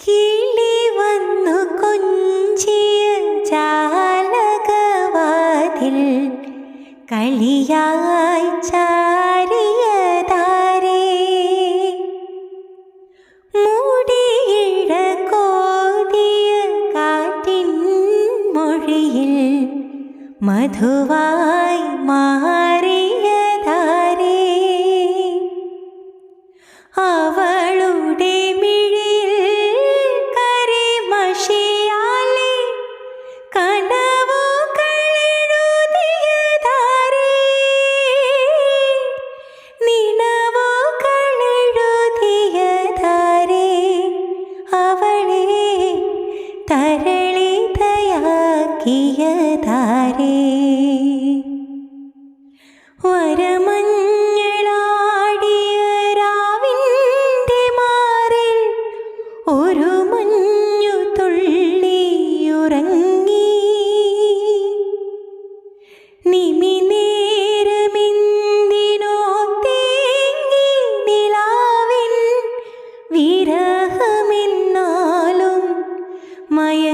കിളി വന്നു കൊഞ്ചിയ ജാലകവാതിൽ കളിയായി ചാരിയതാരേ. മുടിയിഴ കോതിയ കാറ്റിൻ മൊഴിയിൽ മധുവായി മാറിയതാരേ. അവളുടെ മിഴിയിൽ കരിമഷിയാലെ കനവുകളെഴുതിയതാരേ. നിലവുകളെഴുതിയതാരേ. അവളെ തരളിതയാക്കിയതാരേ. വരമഞ്ഞളാടിയ രാവിൻ്റെ മാറിൽ ഒരു മഞ്ഞു തുള്ളിയുറങ്ങി. നിമിനേരമെന്തിനോ തേങ്ങി നിലാവിൻ വിരഹമെന്നാലും മയ